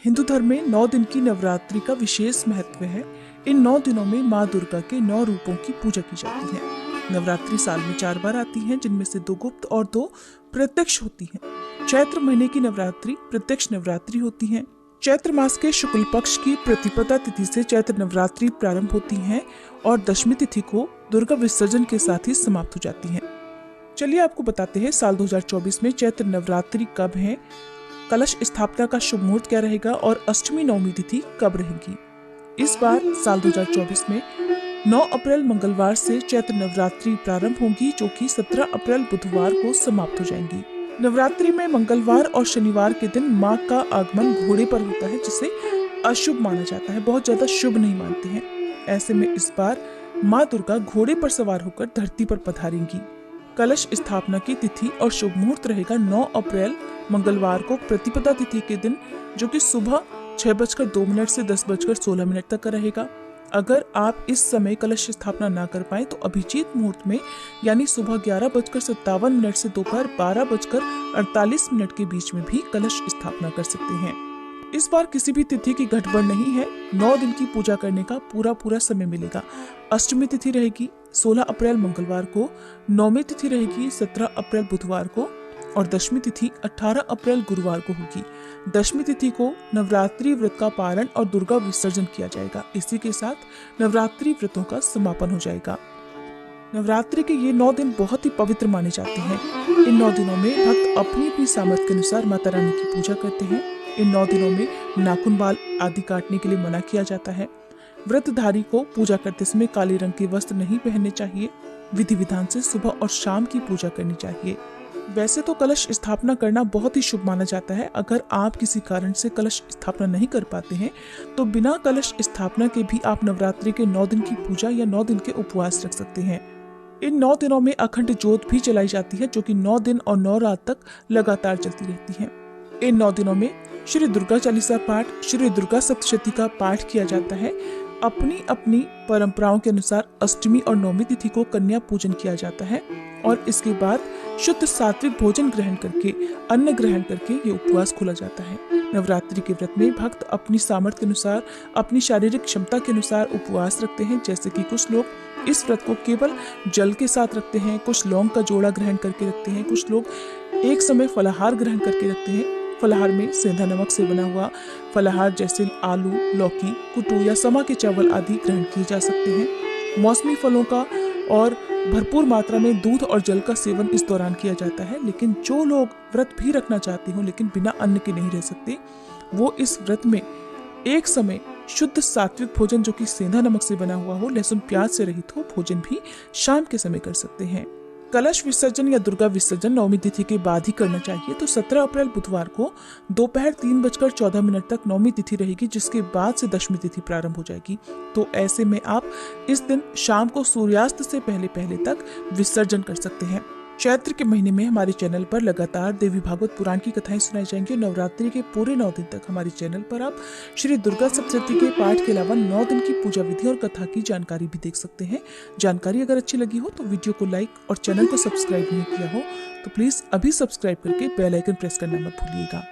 हिंदू धर्म में 9 दिन की नवरात्रि का विशेष महत्व है। इन 9 दिनों में माँ दुर्गा के 9 रूपों की पूजा की जाती है। नवरात्रि साल में 4 बार आती है, जिनमें से 2 गुप्त और 2 प्रत्यक्ष होती हैं। चैत्र महीने की नवरात्रि प्रत्यक्ष नवरात्रि होती है। चैत्र मास के शुक्ल पक्ष की प्रतिपदा तिथि से चैत्र नवरात्रि प्रारंभ होती है और दशमी तिथि को दुर्गा विसर्जन के साथ ही समाप्त हो जाती है। चलिए आपको बताते हैं साल 2024 में चैत्र नवरात्रि कब है, कलश स्थापना का शुभ मुहूर्त क्या रहेगा और अष्टमी नवमी तिथि कब रहेगी। इस बार साल 2024 में 9 अप्रैल मंगलवार से चैत्र नवरात्रि प्रारंभ होगी, जो कि 17 अप्रैल बुधवार को समाप्त हो जाएंगी। नवरात्रि में मंगलवार और शनिवार के दिन माँ का आगमन घोड़े पर होता है, जिसे अशुभ माना जाता है, बहुत ज्यादा शुभ नहीं मानते हैं। ऐसे में इस बार माँ दुर्गा घोड़े पर सवार होकर धरती पर पधारेंगी। कलश स्थापना की तिथि और शुभ मुहूर्त रहेगा 9 अप्रैल मंगलवार को प्रतिपदा तिथि के दिन, जो कि सुबह 6:02 से 10:16 तक का रहेगा। अगर आप इस समय कलश स्थापना ना कर पाए तो अभिजीत मुहूर्त में यानी सुबह 11:57 से दोपहर 12:48 के बीच में भी कलश स्थापना कर सकते हैं। इस बार किसी भी तिथि की गड़बड़ नहीं है। 9 दिन की पूजा करने का पूरा समय मिलेगा। अष्टमी तिथि रहेगी 16 अप्रैल मंगलवार को, नवमी तिथि रहेगी 17 अप्रैल बुधवार को और दशमी तिथि 18 अप्रैल गुरुवार को होगी। दशमी तिथि को नवरात्रि व्रत का पारण और दुर्गा विसर्जन किया जाएगा। इसी के साथ नवरात्रि व्रतों का समापन हो जाएगा। नवरात्रि के ये 9 दिन बहुत ही पवित्र माने जाते हैं। इन 9 दिनों में भक्त अपनी अपनी सामर्थ्य के अनुसार माता रानी की पूजा करते हैं। इन 9 दिनों में नाखून, बाल आदि काटने के लिए मना किया जाता है। व्रतधारी को पूजा करते समय काले रंग के वस्त्र नहीं पहनने चाहिए। विधि विधान से सुबह और शाम की पूजा करनी चाहिए। वैसे तो कलश स्थापना करना बहुत ही शुभ माना जाता है। अगर आप किसी कारण से कलश स्थापना नहीं कर पाते हैं तो बिना कलश स्थापना के भी आप नवरात्रि के 9 दिन की पूजा या 9 दिन के उपवास रख सकते हैं। इन 9 दिनों में अखंड ज्योत भी जलाई जाती है, जो कि 9 दिन और 9 रात तक लगातार चलती रहती है। इन 9 दिनों में श्री दुर्गा चालीसा पाठ, श्री दुर्गा सप्तशती का पाठ किया जाता है। अपनी अपनी परंपराओं के अनुसार अष्टमी और नवमी तिथि को कन्या पूजन किया जाता है और इसके बाद शुद्ध सात्विक भोजन ग्रहण करके, अन्न ग्रहण करके ये उपवास खोला जाता है। नवरात्रि के व्रत में भक्त अपनी सामर्थ्य के अनुसार, अपनी शारीरिक क्षमता के अनुसार उपवास रखते हैं। जैसे कि कुछ लोग इस व्रत को केवल जल के साथ रखते हैं, कुछ लौंग का जोड़ा ग्रहण करके रखते हैं, कुछ लोग एक समय फलाहार ग्रहण करके रखते हैं। फलाहार में सेंधा नमक से बना हुआ फलाहार जैसे आलू, लौकी, कुटू या समा के चावल आदि ग्रहण किए जा सकते हैं। मौसमी फलों का और भरपूर मात्रा में दूध और जल का सेवन इस दौरान किया जाता है। लेकिन जो लोग व्रत भी रखना चाहते हो लेकिन बिना अन्न के नहीं रह सकते, वो इस व्रत में एक समय शुद्ध सात्विक भोजन, जो कि सेंधा नमक से बना हुआ हो, लहसुन प्याज से रहित हो, भोजन भी शाम के समय कर सकते हैं। कलश विसर्जन या दुर्गा विसर्जन नवमी तिथि के बाद ही करना चाहिए। तो 17 अप्रैल बुधवार को दोपहर 3:14 तक नवमी तिथि रहेगी, जिसके बाद से दशमी तिथि प्रारंभ हो जाएगी। तो ऐसे में आप इस दिन शाम को सूर्यास्त से पहले तक विसर्जन कर सकते हैं। चैत्र के महीने में हमारे चैनल पर लगातार देवी भागवत पुराण की कथाएं सुनाई जाएंगी और नवरात्रि के पूरे 9 दिन तक हमारे चैनल पर आप श्री दुर्गा सप्तशती के पाठ के अलावा 9 दिन की पूजा विधि और कथा की जानकारी भी देख सकते हैं। जानकारी अगर अच्छी लगी हो तो वीडियो को लाइक और चैनल को सब्सक्राइब नहीं किया हो तो प्लीज अभी सब्सक्राइब करके बेल आइकन प्रेस करना मत भूलिएगा।